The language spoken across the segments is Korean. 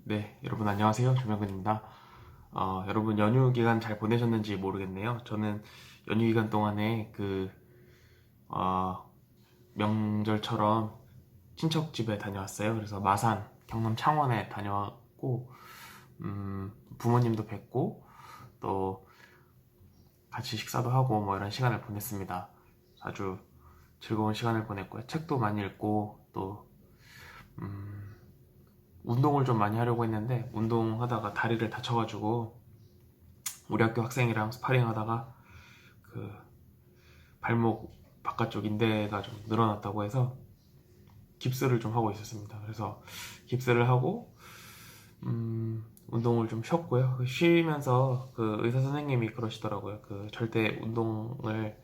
네, 여러분 안녕하세요. 조명근입니다. 여러분 연휴 기간 잘 보내셨는지 모르겠네요. 저는 연휴 기간 동안에 어, 명절처럼 친척 집에 다녀왔어요. 그래서 마산, 경남 창원에 다녀왔고, 부모님도 뵙고, 또 같이 식사도 하고 뭐 이런 시간을 보냈습니다. 아주 즐거운 시간을 보냈고요. 책도 많이 읽고, 또, 운동을 좀 많이 하려고 했는데, 운동하다가 다리를 다쳐가지고, 우리 학교 학생이랑 스파링 하다가 그 발목 바깥쪽 인대가 좀 늘어났다고 해서 깁스를 좀 하고 있었습니다. 그래서 깁스를 하고 운동을 좀 쉬었고요. 쉬면서 그 의사 선생님이 그러시더라고요. 그 절대 운동을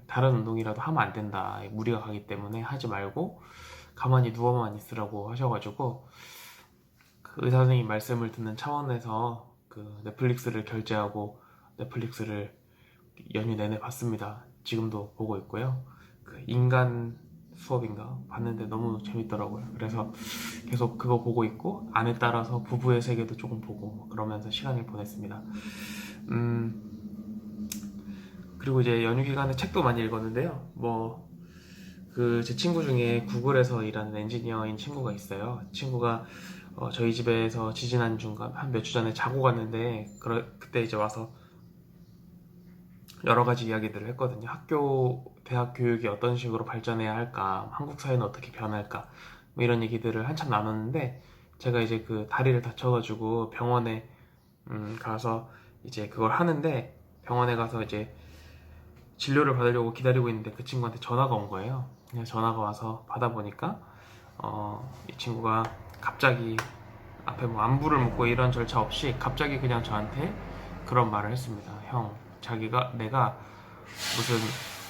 다른 운동이라도 하면 안 된다. 무리가 가기 때문에 하지 말고 가만히 누워만 있으라고 하셔가지고 그 의사 선생님 말씀을 듣는 차원에서 그 넷플릭스를 결제하고 넷플릭스를 연휴 내내 봤습니다. 지금도 보고 있고요. 그 인간 수업인가 봤는데 너무 재밌더라고요. 그래서 계속 그거 보고 있고 안에 따라서 부부의 세계도 조금 보고 그러면서 시간을 보냈습니다. 그리고 이제 연휴 기간에 책도 많이 읽었는데요. 그 제 친구 중에 구글에서 일하는 엔지니어인 친구가 있어요. 친구가 저희 집에서 지지난 중간 한 몇 주 전에 자고 갔는데 그때 이제 와서 여러 가지 이야기들을 했거든요. 대학 교육이 어떤 식으로 발전해야 할까, 한국 사회는 어떻게 변할까, 뭐 이런 얘기들을 한참 나눴는데, 제가 이제 그 다리를 다쳐가지고 병원에 가서 이제 그걸 하는데, 병원에 가서 이제 진료를 받으려고 기다리고 있는데 그 친구한테 전화가 온 거예요. 그냥 전화가 와서 받아보니까, 이 친구가 갑자기 앞에 뭐 안부를 묻고 이런 절차 없이 갑자기 그냥 저한테 그런 말을 했습니다. 형, 내가 무슨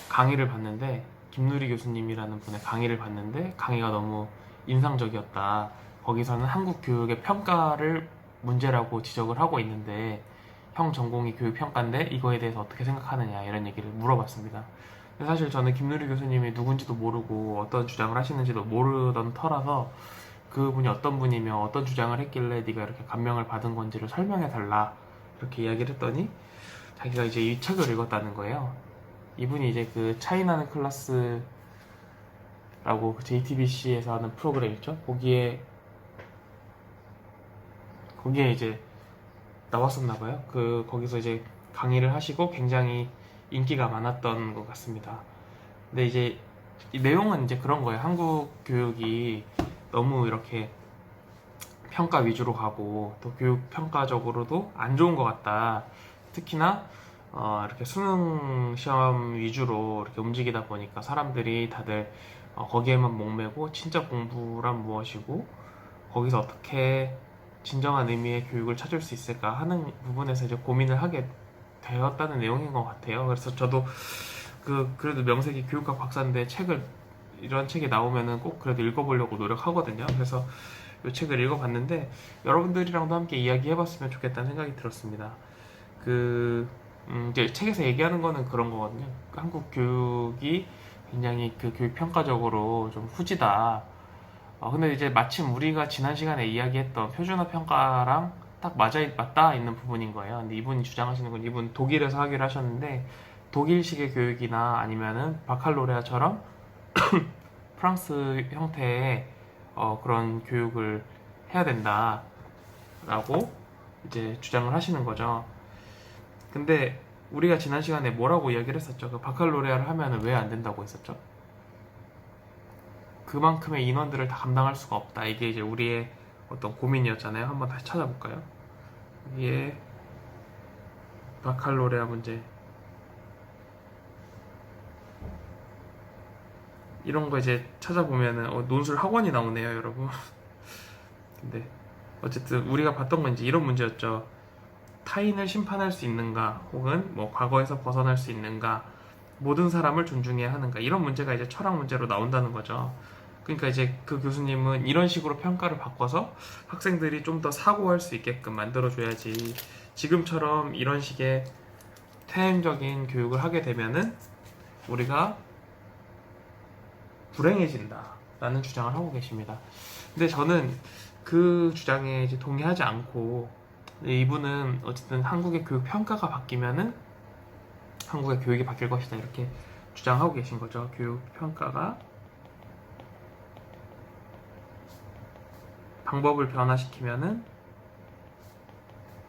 강의를 봤는데 김누리 교수님이라는 분의 강의를 봤는데 강의가 너무 인상적이었다. 거기서는 한국 교육의 평가를 문제라고 지적을 하고 있는데 형 전공이 교육평가인데 이거에 대해서 어떻게 생각하느냐 이런 얘기를 물어봤습니다. 근데 사실 저는 김누리 교수님이 누군지도 모르고 어떤 주장을 하시는지도 모르던 터라서 그분이 어떤 분이며 어떤 주장을 했길래 네가 이렇게 감명을 받은 건지를 설명해 달라 이렇게 이야기를 했더니 자기가 이제 이 책을 읽었다는 거예요. 이분이 이제 그 차이나는 클래스라고 그 JTBC에서 하는 프로그램 있죠. 거기에 이제 나왔었나 봐요. 거기서 이제 강의를 하시고 굉장히 인기가 많았던 것 같습니다. 근데 이제 이 내용은 이제 그런 거예요. 한국 교육이 너무 이렇게 평가 위주로 가고 또 교육 평가적으로도 안 좋은 것 같다. 특히나 이렇게 수능 시험 위주로 이렇게 움직이다 보니까 사람들이 다들 거기에만 목매고 진짜 공부란 무엇이고 거기서 어떻게 진정한 의미의 교육을 찾을 수 있을까 하는 부분에서 이제 고민을 하게 되었다는 내용인 것 같아요. 그래서 저도 그래도 명색이 교육학 박사인데 이런 책이 나오면은 꼭 그래도 읽어보려고 노력하거든요. 그래서 이 책을 읽어봤는데 여러분들이랑도 함께 이야기해봤으면 좋겠다는 생각이 들었습니다. 이제 책에서 얘기하는 거는 그런 거거든요. 한국 교육이 굉장히 그 교육 평가적으로 좀 후지다. 근데 이제 마침 우리가 지난 시간에 이야기했던 표준화 평가랑 딱 맞다 있는 부분인 거예요. 근데 이분이 주장하시는 건 이분 독일에서 하기로 하셨는데 독일식의 교육이나 아니면은 바칼로레아처럼 프랑스 형태의 그런 교육을 해야 된다라고 이제 주장을 하시는 거죠. 근데 우리가 지난 시간에 뭐라고 이야기를 했었죠? 그 바칼로레아를 하면은 왜 안 된다고 했었죠? 그만큼의 인원들을 다 감당할 수가 없다. 이게 이제 우리의 어떤 고민이었잖아요. 한번 다시 찾아볼까요? 이게 바칼로레아 문제. 이런 거 이제 찾아보면은 논술 학원이 나오네요, 여러분. 근데 어쨌든 우리가 봤던 건 이제 이런 문제였죠. 타인을 심판할 수 있는가, 혹은 뭐 과거에서 벗어날 수 있는가, 모든 사람을 존중해야 하는가, 이런 문제가 이제 철학 문제로 나온다는 거죠. 그러니까 이제 그 교수님은 이런 식으로 평가를 바꿔서 학생들이 좀 더 사고할 수 있게끔 만들어줘야지 지금처럼 이런 식의 퇴행적인 교육을 하게 되면은 우리가 불행해진다 라는 주장을 하고 계십니다. 근데 저는 그 주장에 이제 동의하지 않고 이분은 어쨌든 한국의 교육 평가가 바뀌면은 한국의 교육이 바뀔 것이다 이렇게 주장하고 계신 거죠. 교육 평가가 방법을 변화시키면은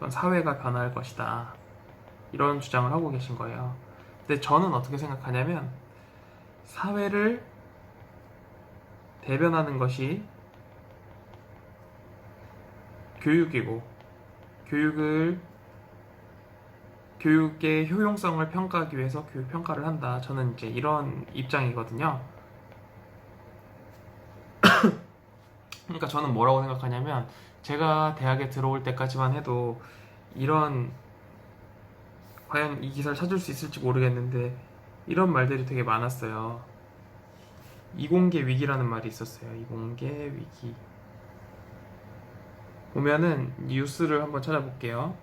사회가 변화할 것이다 이런 주장을 하고 계신 거예요. 근데 저는 어떻게 생각하냐면 사회를 대변하는 것이 교육이고 교육의 효용성을 평가하기 위해서 교육 평가를 한다. 저는 이제 이런 입장이거든요. 그러니까 저는 뭐라고 생각하냐면 제가 대학에 들어올 때까지만 해도 이런 과연 이 기사를 찾을 수 있을지 모르겠는데 이런 말들이 되게 많았어요. 이공계 위기라는 말이 있었어요. 이공계 위기. 보면은 뉴스를 한번 찾아볼게요.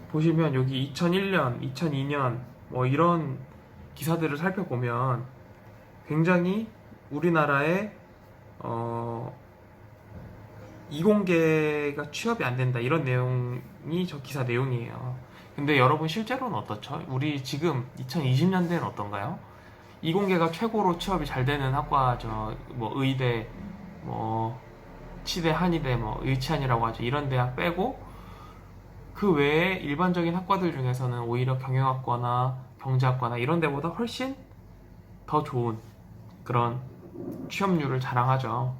보시면 여기 2001년, 2002년 뭐 이런 기사들을 살펴보면 굉장히 우리나라의 이공계가 취업이 안 된다 이런 내용이 저 기사 내용이에요. 근데 여러분 실제로는 어떻죠? 우리 지금 2020년대는 어떤가요? 이공계가 최고로 취업이 잘 되는 학과죠. 뭐 의대, 뭐 치대, 한의대, 뭐 의치한이라고 하죠. 이런 대학 빼고 그 외에 일반적인 학과들 중에서는 오히려 경영학과나 경제학과나 이런 데보다 훨씬 더 좋은 그런 취업률을 자랑하죠.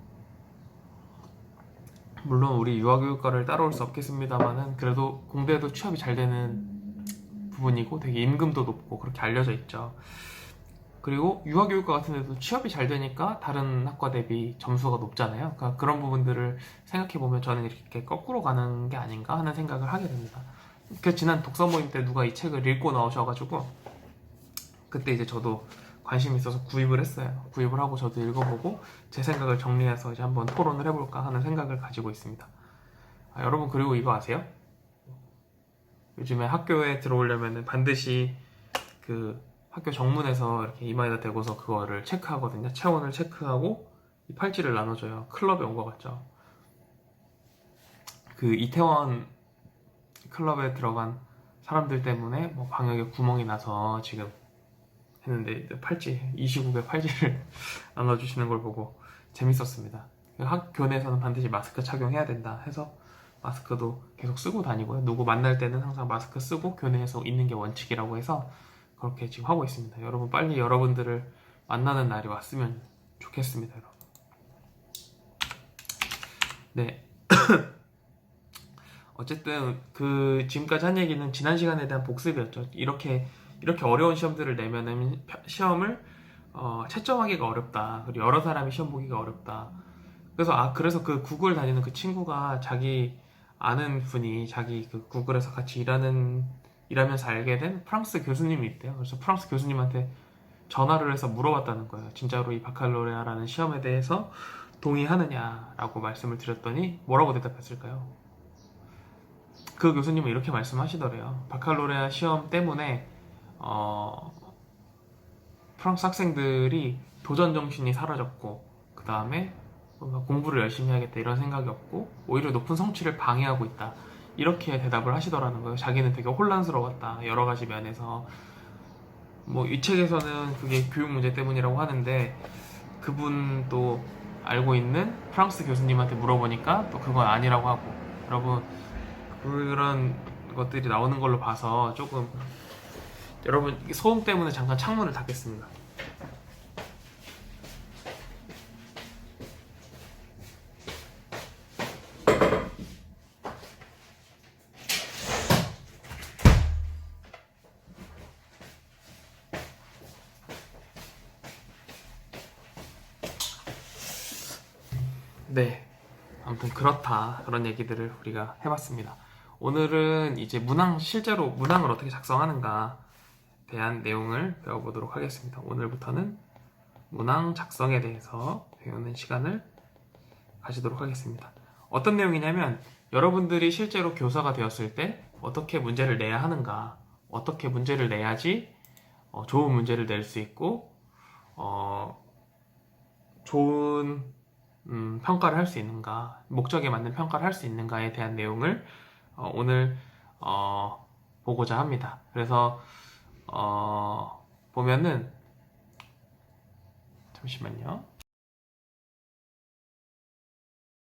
물론 우리 유아교육과를 따라올 수 없겠습니다만은 그래도 공대도 취업이 잘 되는 부분이고 되게 임금도 높고 그렇게 알려져 있죠. 그리고 유아교육과 같은 데도 취업이 잘 되니까 다른 학과 대비 점수가 높잖아요. 그러니까 그런 부분들을 생각해보면 저는 이렇게 거꾸로 가는 게 아닌가 하는 생각을 하게 됩니다. 그 지난 독서 모임 때 누가 이 책을 읽고 나오셔가지고 그때 이제 저도 관심이 있어서 구입을 했어요. 구입을 하고 저도 읽어보고 제 생각을 정리해서 이제 한번 토론을 해볼까 하는 생각을 가지고 있습니다. 여러분 그리고 이거 아세요? 요즘에 학교에 들어오려면 반드시 그 학교 정문에서 이렇게 이마에다 대고서 그거를 체크하거든요. 체온을 체크하고 이 팔찌를 나눠줘요. 클럽에 온 것 같죠? 그 이태원 클럽에 들어간 사람들 때문에 뭐 방역에 구멍이 나서 지금 했는데 팔찌, 이 시국에 팔찌를 나눠주시는 걸 보고 재밌었습니다. 학교 내에서는 반드시 마스크 착용해야 된다 해서 마스크도 계속 쓰고 다니고요. 누구 만날 때는 항상 마스크 쓰고 교내에서 있는 게 원칙이라고 해서 그렇게 지금 하고 있습니다. 여러분 빨리 여러분들을 만나는 날이 왔으면 좋겠습니다. 여러분. 네. 어쨌든 그 지금까지 한 얘기는 지난 시간에 대한 복습이었죠. 이렇게 어려운 시험들을 내면은 시험을 채점하기가 어렵다. 그리고 여러 사람이 시험 보기가 어렵다. 그래서 그 구글 다니는 그 친구가 자기 아는 분이 자기 그 구글에서 같이 일하면서 알게 된 프랑스 교수님이 있대요. 그래서 프랑스 교수님한테 전화를 해서 물어봤다는 거예요. 진짜로 이 바칼로레아라는 시험에 대해서 동의하느냐라고 말씀을 드렸더니 뭐라고 대답했을까요? 그 교수님은 이렇게 말씀하시더래요. 바칼로레아 시험 때문에 프랑스 학생들이 도전 정신이 사라졌고 그 다음에 뭔가 공부를 열심히 해야겠다 이런 생각이 없고 오히려 높은 성취를 방해하고 있다 이렇게 대답을 하시더라는 거예요. 자기는 되게 혼란스러웠다 여러 가지 면에서. 뭐 이 책에서는 그게 교육 문제 때문이라고 하는데 그분도 알고 있는 프랑스 교수님한테 물어보니까 또 그건 아니라고 하고. 여러분 그런 것들이 나오는 걸로 봐서 조금 여러분 소음 때문에 잠깐 창문을 닫겠습니다. 네, 아무튼 그렇다 그런 얘기들을 우리가 해봤습니다. 오늘은 이제 실제로 문항을 어떻게 작성하는가 대한 내용을 배워보도록 하겠습니다. 오늘부터는 문항 작성에 대해서 배우는 시간을 가지도록 하겠습니다. 어떤 내용이냐면 여러분들이 실제로 교사가 되었을 때 어떻게 문제를 내야 하는가, 어떻게 문제를 내야지 좋은 문제를 낼 수 있고 좋은 평가를 할 수 있는가, 목적에 맞는 평가를 할 수 있는가에 대한 내용을 오늘 보고자 합니다. 그래서 보면은 잠시만요.